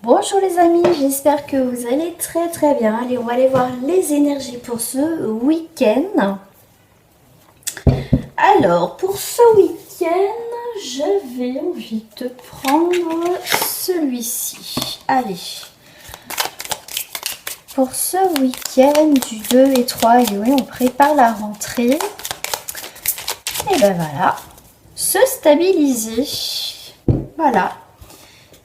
Bonjour les amis, j'espère que vous allez très bien. Allez, on va aller voir les énergies pour ce week-end. Alors, pour ce week-end, j'avais envie de prendre celui-ci. Allez, pour ce week-end du 2 et 3, et oui, on prépare la rentrée. Et ben voilà, se stabiliser. Voilà.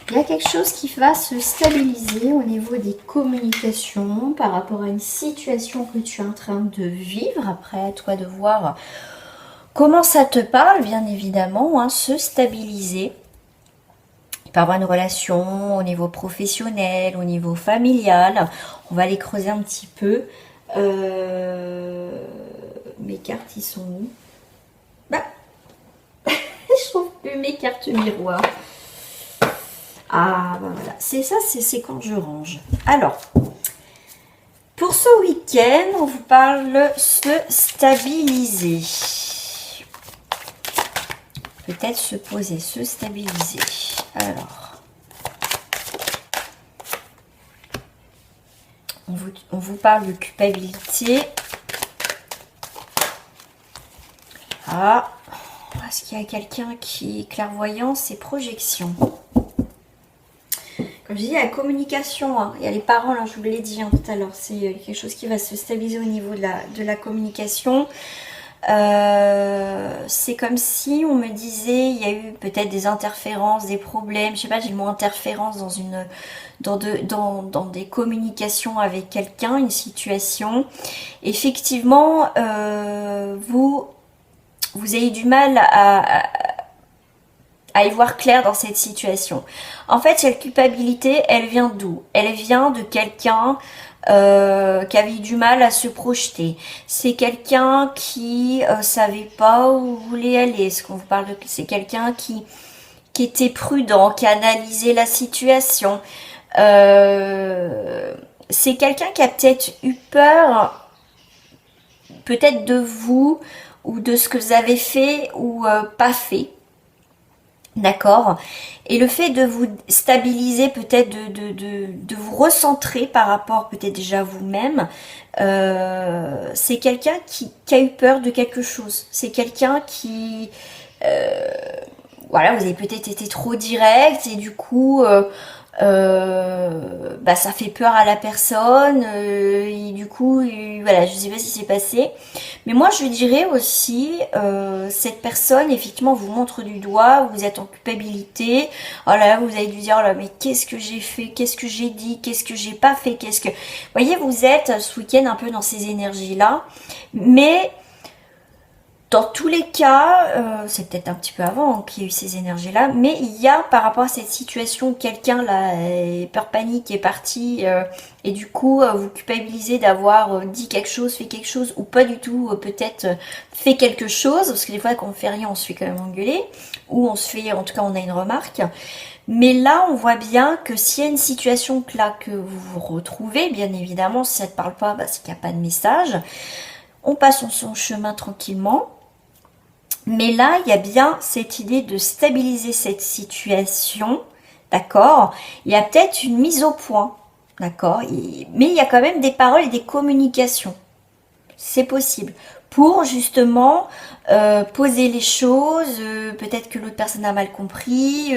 Il y a quelque chose qui va se stabiliser au niveau des communications par rapport à une situation que tu es en train de vivre. Après, à toi de voir comment ça te parle, bien évidemment, hein, se stabiliser. Il peut y avoir une relation au niveau professionnel, au niveau familial. On va aller creuser un petit peu. Mes cartes, ils sont où? Bah, je trouve plus mes cartes miroirs. Ah, bah voilà, c'est ça, c'est quand je range. Alors, pour ce week-end, on vous parle se stabiliser. Peut-être se poser, se stabiliser. Alors, on vous parle de culpabilité. Ah, est-ce qu'il y a quelqu'un qui est clairvoyant? C'est projection. Comme je dis, il y a la communication, hein. Il y a les paroles, hein, je vous l'ai dit hein, tout à l'heure. C'est quelque chose qui va se stabiliser au niveau de la communication. C'est comme si on me disait, il y a eu peut-être des interférences, des problèmes. Je sais pas, j'ai le mot interférence dans des communications avec quelqu'un, une situation. Effectivement, vous avez du mal à y voir clair dans cette situation. En fait, cette culpabilité, elle vient d'où? Elle vient de quelqu'un qui avait du mal à se projeter. C'est quelqu'un qui savait pas où voulait aller. Ce qu'on vous parle de, c'est quelqu'un qui était prudent, qui analysait la situation. C'est quelqu'un qui a peut-être eu peur, peut-être de vous ou de ce que vous avez fait ou pas fait. D'accord. Et le fait de vous stabiliser, peut-être de vous recentrer par rapport peut-être déjà à vous-même, c'est quelqu'un qui a eu peur de quelque chose. C'est quelqu'un qui... voilà, vous avez peut-être été trop direct et du coup... bah ça fait peur à la personne et du coup voilà, je sais pas ce qui s'est passé, mais moi je dirais aussi cette personne effectivement vous montre du doigt, vous êtes en culpabilité, oh là vous avez dû dire oh là mais qu'est-ce que j'ai fait, qu'est-ce que j'ai dit, qu'est-ce que j'ai pas fait, qu'est-ce que vous voyez, vous êtes ce week-end un peu dans ces énergies là, mais dans tous les cas, c'est peut-être un petit peu avant qu'il y a eu ces énergies-là, mais il y a par rapport à cette situation, quelqu'un là, peur panique est parti et du coup vous culpabilisez d'avoir dit quelque chose, fait quelque chose ou pas du tout, peut-être fait quelque chose, parce que des fois quand on fait rien on se fait quand même engueuler, ou on se fait, en tout cas on a une remarque. Mais là, on voit bien que s'il y a une situation là que vous vous retrouvez, bien évidemment, si ça ne te parle pas, bah, c'est qu'il n'y a pas de message. On passe son chemin tranquillement. Mais là, il y a bien cette idée de stabiliser cette situation, d'accord? Il y a peut-être une mise au point, d'accord? Mais il y a quand même des paroles et des communications. C'est possible. Pour justement poser les choses, peut-être que l'autre personne a mal compris,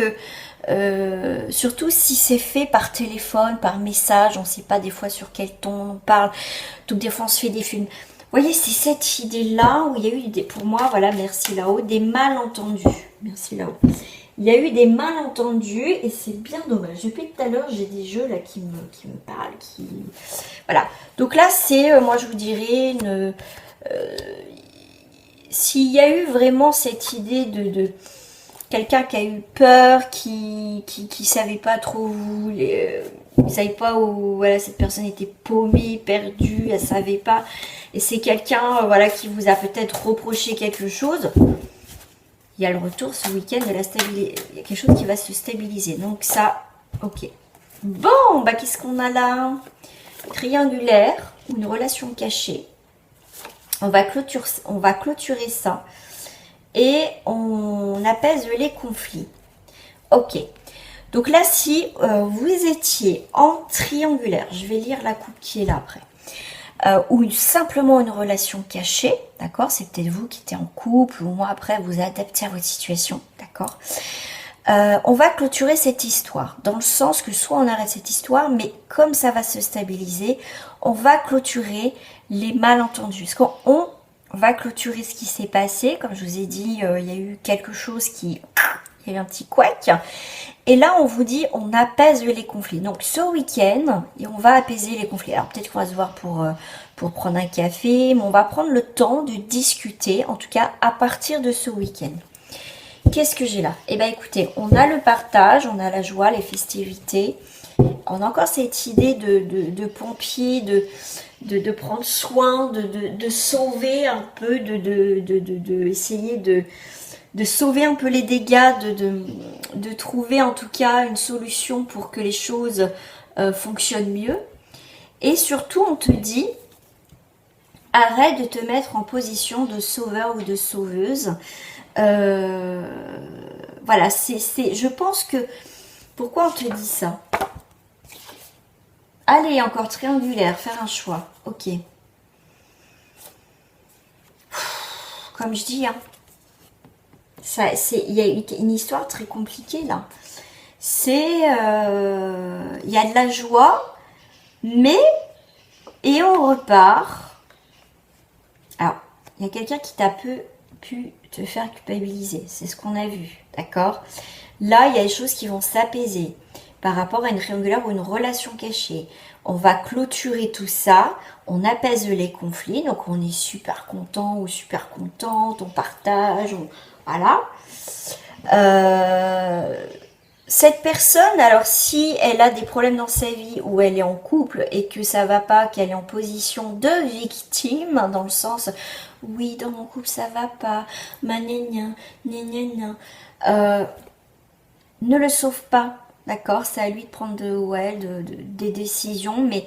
surtout si c'est fait par téléphone, par message, on ne sait pas des fois sur quel ton on parle, donc des fois on se fait des films. Vous voyez, c'est cette idée-là où il y a eu, pour moi, voilà, merci là-haut, des malentendus. Merci là-haut. Il y a eu des malentendus et c'est bien dommage. Depuis tout à l'heure, j'ai des jeux là qui me parlent, qui... Voilà. Donc là, c'est, moi je vous dirais, s'il y a eu vraiment cette idée de quelqu'un qui a eu peur, qui savait pas trop où, savait pas où, voilà, cette personne était paumée, perdue, elle savait pas. Et c'est quelqu'un, voilà, qui vous a peut-être reproché quelque chose. Il y a le retour ce week-end de la stabilité. Il y a quelque chose qui va se stabiliser. Donc ça, ok. Bon, bah qu'est-ce qu'on a là? Triangulaire, une relation cachée. On va clôturer ça. Et on apaise les conflits. Ok. Donc là, si vous étiez en triangulaire, je vais lire la coupe qui est là après, ou simplement une relation cachée, d'accord, c'est peut-être vous qui êtes en couple, ou moi après vous adaptez à votre situation, d'accord. On va clôturer cette histoire, dans le sens que soit on arrête cette histoire, mais comme ça va se stabiliser, on va clôturer les malentendus. Parce qu'on va clôturer ce qui s'est passé, comme je vous ai dit, il y a eu quelque chose qui... Il y a eu un petit couac. Et là, on vous dit, on apaise les conflits. Donc, ce week-end, et on va apaiser les conflits. Alors, peut-être qu'on va se voir pour prendre un café, mais on va prendre le temps de discuter, en tout cas, à partir de ce week-end. Qu'est-ce que j'ai là? Eh bien, écoutez, on a le partage, on a la joie, les festivités. On a encore cette idée de pompier, de prendre soin, de sauver un peu, essayer de sauver un peu les dégâts, de trouver en tout cas une solution pour que les choses fonctionnent mieux. Et surtout, on te dit, arrête de te mettre en position de sauveur ou de sauveuse. Voilà, je pense que... Pourquoi on te dit ça? Allez, encore triangulaire, faire un choix. Ok. Comme je dis, hein. Il y a une histoire très compliquée là. Il y a de la joie, mais et on repart. Alors, il y a quelqu'un qui t'a pu te faire culpabiliser. C'est ce qu'on a vu, d'accord? Là, il y a des choses qui vont s'apaiser par rapport à une triangulaire ou une relation cachée. On va clôturer tout ça, on apaise les conflits, donc on est super content ou super contente, on partage, voilà. Cette personne, alors si elle a des problèmes dans sa vie ou elle est en couple et que ça va pas, qu'elle est en position de victime, dans le sens oui dans mon couple ça va pas, ne le sauve pas, d'accord, c'est à lui de prendre des décisions, mais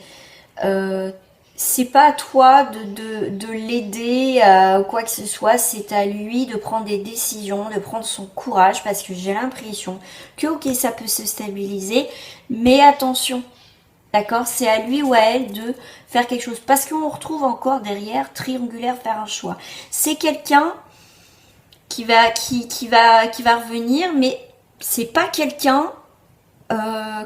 c'est pas à toi de l'aider ou quoi que ce soit, c'est à lui de prendre des décisions, de prendre son courage, parce que j'ai l'impression que ok ça peut se stabiliser, mais attention, d'accord, c'est à lui ou à elle de faire quelque chose, parce qu'on retrouve encore derrière triangulaire, faire un choix. C'est quelqu'un qui va revenir, mais c'est pas quelqu'un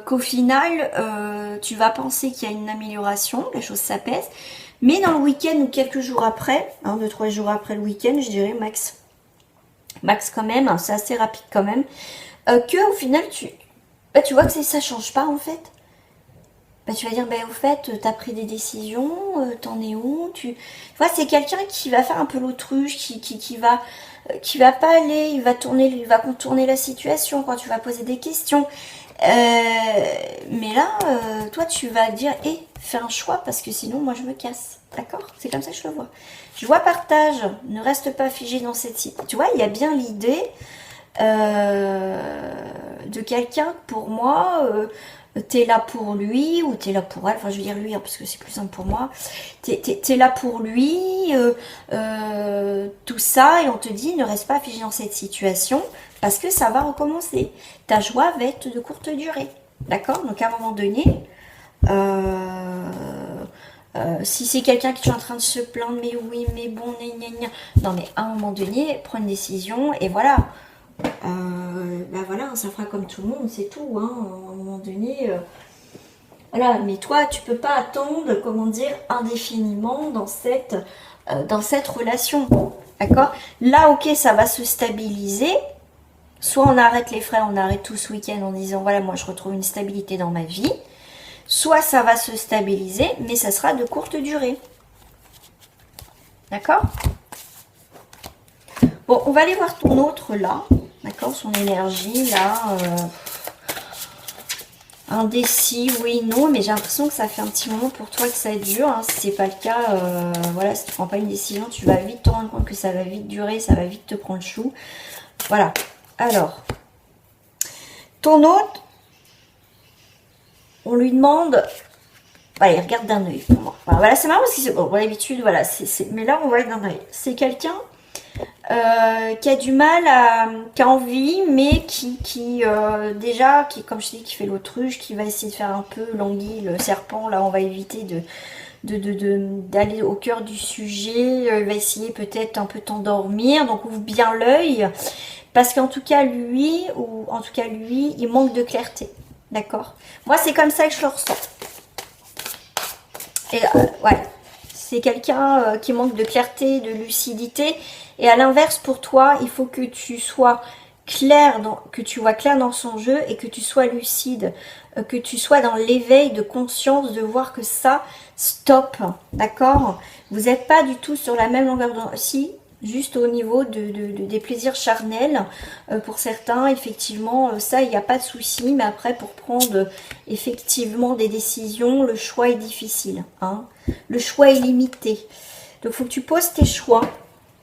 qu'au final tu vas penser qu'il y a une amélioration, les choses s'apaisent, mais dans le week-end ou quelques jours après, 2-3 jours après le week-end, je dirais max quand même, hein, c'est assez rapide quand même, que au final tu vois que ça change pas en fait. Tu vas dire, au fait, t'as pris des décisions, t'en es où, tu vois, c'est quelqu'un qui va faire un peu l'autruche, qui va pas aller, il va contourner la situation quand tu vas poser des questions. Mais là, toi, tu vas dire, fais un choix parce que sinon, moi, je me casse. D'accord? C'est comme ça que je le vois. Je vois partage, ne reste pas figé dans cette situation. Tu vois, il y a bien l'idée de quelqu'un, pour moi, t'es là pour lui ou t'es là pour elle, enfin je veux dire lui, hein, parce que c'est plus simple pour moi, t'es là pour lui, tout ça, et on te dit ne reste pas figé dans cette situation parce que ça va recommencer, ta joie va être de courte durée, d'accord? Donc à un moment donné, si c'est quelqu'un qui est en train de se plaindre, mais oui, mais bon, non mais à un moment donné, prends une décision et voilà. Voilà, ça fera comme tout le monde, c'est tout, hein, à un moment donné, voilà, mais toi tu peux pas attendre, comment dire, indéfiniment dans cette relation, d'accord? Là, ok, ça va se stabiliser, soit on arrête les frais, on arrête tout ce week-end en disant voilà, moi je retrouve une stabilité dans ma vie, soit ça va se stabiliser, mais ça sera de courte durée, d'accord? Bon, on va aller voir ton autre là, d'accord, son énergie là, indécis, oui, non, mais j'ai l'impression que ça fait un petit moment pour toi que ça dure, hein. Si c'est pas le cas, voilà, si tu prends pas une décision, tu vas vite te rendre compte que ça va vite durer, ça va vite te prendre le chou, voilà. Alors, ton autre, on lui demande, voilà, il regarde d'un œil pour moi, voilà, c'est marrant parce que c'est bon, d'habitude, voilà, mais là on va être d'un œil, c'est quelqu'un qui a du mal à, qui a envie, mais déjà, comme je dis, qui fait l'autruche, qui va essayer de faire un peu l'anguille, le serpent. Là, on va éviter d'aller au cœur du sujet. Il va essayer peut-être un peu t'endormir, donc ouvre bien l'œil, parce qu'en tout cas lui, il manque de clarté, d'accord? Moi, c'est comme ça que je le ressens. Et ouais, c'est quelqu'un qui manque de clarté, de lucidité. Et à l'inverse, pour toi, il faut que tu sois clair, que tu vois clair dans son jeu et que tu sois lucide, que tu sois dans l'éveil de conscience de voir que ça, stop, d'accord? Vous n'êtes pas du tout sur la même longueur d'onde. Si, juste au niveau des plaisirs charnels, pour certains, effectivement, ça, il n'y a pas de souci, mais après, pour prendre effectivement des décisions, le choix est difficile, hein. Le choix est limité. Donc, il faut que tu poses tes choix,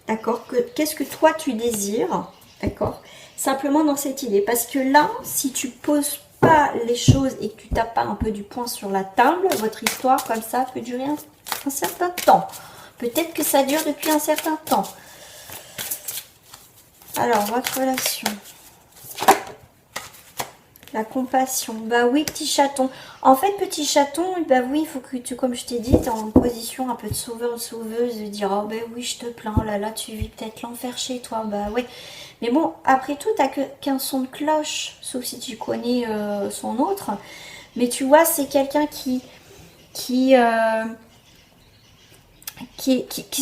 d'accord? Qu'est-ce que toi, tu désires, d'accord? Simplement dans cette idée. Parce que là, si tu poses pas les choses et que tu tapes pas un peu du poing sur la table, votre histoire, comme ça, peut durer un certain temps. Peut-être que ça dure depuis un certain temps. Alors, votre relation. La compassion. Bah oui, petit chaton. En fait, petit chaton, bah oui, il faut que tu, comme je t'ai dit, tu es en position un peu de sauveur ou de sauveuse, de dire, oh ben oui, je te plains, oh là là, tu vis peut-être l'enfer chez toi. Bah oui. Mais bon, après tout, t'as qu'un son de cloche, sauf si tu connais son autre. Mais tu vois, c'est quelqu'un qui, qui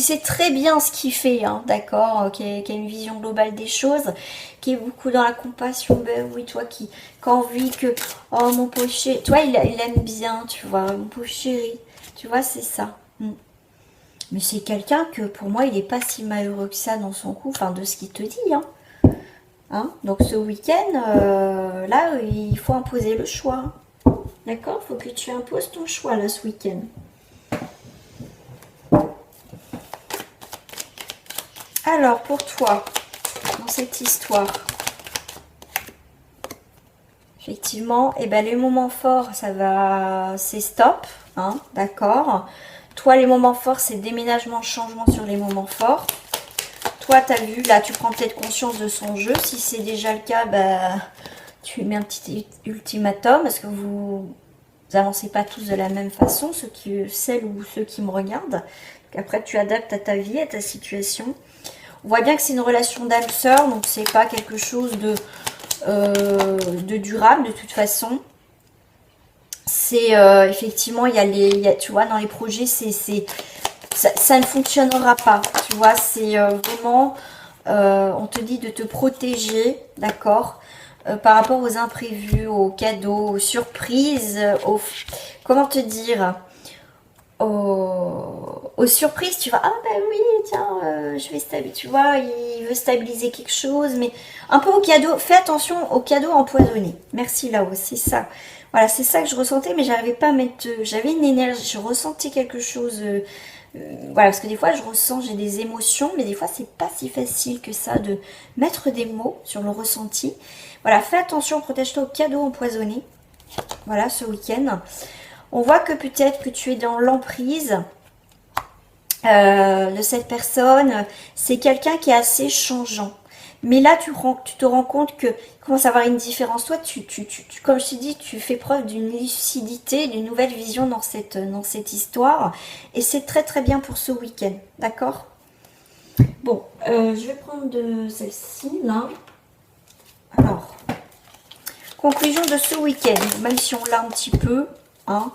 sait très bien ce qu'il fait, hein, d'accord, qui a une vision globale des choses, qui est beaucoup dans la compassion, ben oui, toi qui a envie que, oh mon pauvre chéri, toi il aime bien, tu vois, mon pauvre chéri, tu vois, c'est ça. Mais c'est quelqu'un que pour moi il n'est pas si malheureux que ça dans son couple, enfin de ce qu'il te dit, hein. Donc ce week-end, là, il faut imposer le choix, d'accord, il faut que tu imposes ton choix là ce week-end. Alors, pour toi, dans cette histoire, effectivement, eh ben, les moments forts, c'est stop, hein, d'accord. Toi, les moments forts, c'est déménagement, changement sur les moments forts. Toi, tu as vu, là, tu prends peut-être conscience de son jeu. Si c'est déjà le cas, bah, tu mets un petit ultimatum, parce que vous avancez pas tous de la même façon, celles ou ceux qui me regardent. Donc après, tu adaptes à ta vie, à ta situation. On voit bien que c'est une relation d'âme sœur, donc c'est pas quelque chose de durable de toute façon. C'est effectivement, tu vois, dans les projets, ça ne fonctionnera pas. Tu vois, c'est vraiment, on te dit de te protéger, d'accord, par rapport aux imprévus, aux cadeaux, aux surprises, comment te dire, aux surprises, tu vois, ah ben oui, tiens, je vais stabiliser, tu vois, il veut stabiliser quelque chose, mais un peu au cadeau, fais attention aux cadeaux empoisonnés. Merci là-haut, c'est ça. Voilà, c'est ça que je ressentais, mais j'arrivais pas à mettre, j'avais une énergie, je ressentais quelque chose, voilà, parce que des fois je ressens, j'ai des émotions, mais des fois c'est pas si facile que ça de mettre des mots sur le ressenti. Voilà, fais attention, protège-toi aux cadeaux empoisonnés, voilà, ce week-end. On voit que peut-être que tu es dans l'emprise de cette personne. C'est quelqu'un qui est assez changeant. Mais là, tu te rends compte que commence à avoir une différence. Toi, comme je t'ai dit, tu fais preuve d'une lucidité, d'une nouvelle vision dans cette histoire. Et c'est très très bien pour ce week-end. D'accord? Bon, je vais prendre de celle-ci, là. Alors, conclusion de ce week-end. Même si on l'a un petit peu, hein.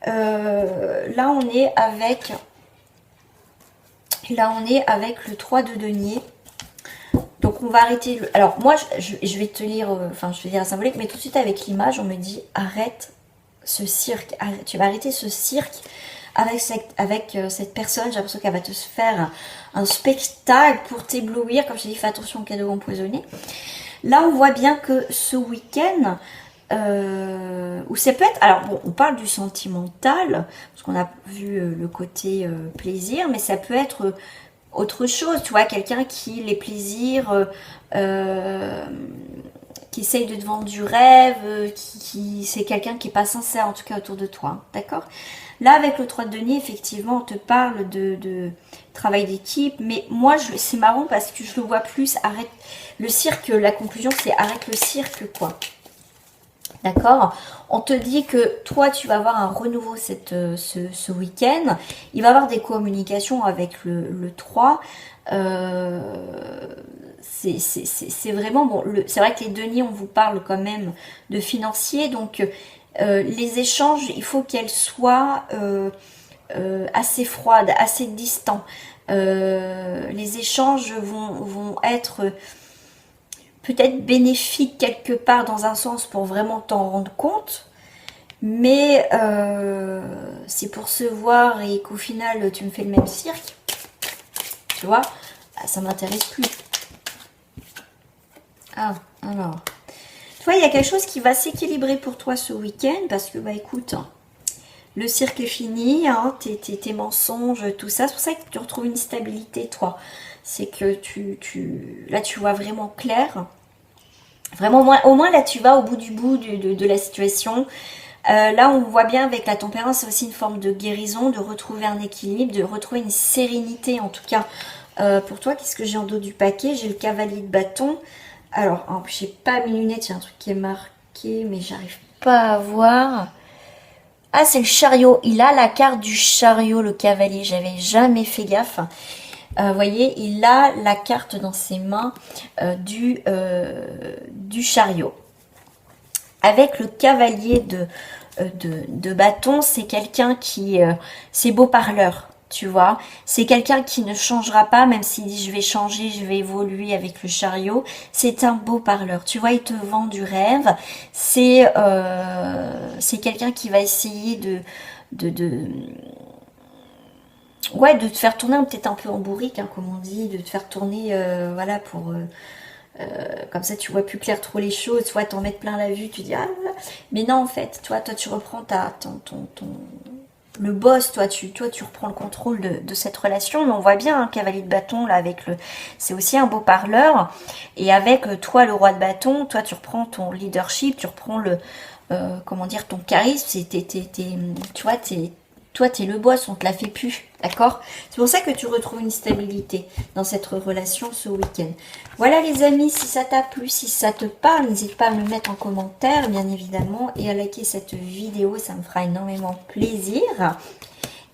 Là on est avec le 3 de denier. Donc on va arrêter alors moi je vais te lire, enfin je vais lire la symbolique, mais tout de suite avec l'image on me dit arrête ce cirque, tu vas arrêter ce cirque avec cette personne. J'ai l'impression qu'elle va te faire un spectacle pour t'éblouir. Comme je t'ai dit, fais attention aux cadeaux empoisonnés. Là on voit bien que ce week-end ou ça peut être, alors bon, on parle du sentimental parce qu'on a vu le côté plaisir, mais ça peut être autre chose, tu vois, quelqu'un qui les plaisirs qui essaye de te vendre du rêve, c'est quelqu'un qui est pas sincère en tout cas autour de toi, d'accord. Là avec le 3 de denier, effectivement on te parle travail d'équipe. Mais moi, c'est marrant parce que je le vois plus, arrête le cirque, la conclusion c'est arrête le cirque quoi. D'accord? On te dit que toi, tu vas avoir un renouveau ce week-end. Il va y avoir des communications avec le 3. C'est vraiment bon. C'est vrai que les deniers, on vous parle quand même de financier. Donc, les échanges, il faut qu'elles soient assez froides, assez distants. Les échanges vont être peut-être bénéfiques quelque part dans un sens pour vraiment t'en rendre compte. Mais c'est pour se voir et qu'au final, tu me fais le même cirque. Tu vois, bah, ça m'intéresse plus. Ah, alors. Tu vois, il y a quelque chose qui va s'équilibrer pour toi ce week-end parce que, bah écoute, le cirque est fini, hein, tes mensonges, tout ça. C'est pour ça que tu retrouves une stabilité, toi. C'est que là, tu vois vraiment clair. Vraiment, au moins, là, tu vas au bout du bout de la situation. Là, on voit bien avec la tempérance, c'est aussi une forme de guérison, de retrouver un équilibre, de retrouver une sérénité, en tout cas. Pour toi, qu'est-ce que j'ai en dos du paquet? J'ai le cavalier de bâton. Alors, j'ai pas mes lunettes, il y a un truc qui est marqué, mais j'arrive pas à voir. Ah, c'est le chariot. Il a la carte du chariot, le cavalier. J'avais jamais fait gaffe. Vous voyez, il a la carte dans ses mains du chariot. Avec le cavalier de bâton, c'est quelqu'un qui... c'est beau parleur, tu vois. C'est quelqu'un qui ne changera pas, même s'il dit je vais changer, je vais évoluer avec le chariot. C'est un beau parleur, tu vois, il te vend du rêve. C'est quelqu'un qui va essayer ouais, de te faire tourner peut-être un peu en bourrique, hein, comme on dit, de te faire tourner, voilà, pour... comme ça tu vois plus clair trop les choses, soit t'en mettre plein la vue, tu dis ah, mais non en fait, toi tu reprends le boss, toi tu reprends le contrôle de cette relation. Mais on voit bien un cavalier de bâton là avec c'est aussi un beau parleur, et avec toi le roi de bâton, toi tu reprends ton leadership, tu reprends comment dire, ton charisme, tu vois, toi, t'es le boss, on te la fait plus, d'accord? C'est pour ça que tu retrouves une stabilité dans cette relation ce week-end. Voilà les amis, si ça t'a plu, si ça te parle, n'hésite pas à me le mettre en commentaire, bien évidemment, et à liker cette vidéo, ça me fera énormément plaisir.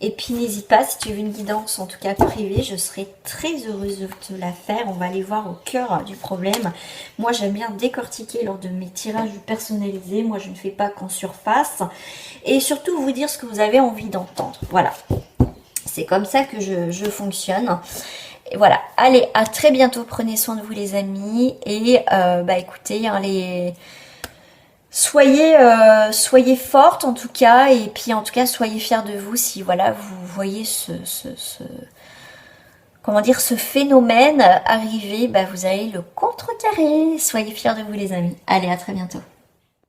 Et puis n'hésite pas, si tu veux une guidance, en tout cas privée, je serai très heureuse de te la faire. On va aller voir au cœur du problème. Moi, j'aime bien décortiquer lors de mes tirages personnalisés. Moi, je ne fais pas qu'en surface. Et surtout, vous dire ce que vous avez envie d'entendre. Voilà. C'est comme ça que je fonctionne. Et voilà. Allez, à très bientôt. Prenez soin de vous, les amis. Et bah écoutez, hein, soyez forte en tout cas, et puis en tout cas soyez fiers de vous si voilà vous voyez comment dire, ce phénomène arriver, bah vous allez le contrecarrer. Soyez fiers de vous les amis. Allez, à très bientôt.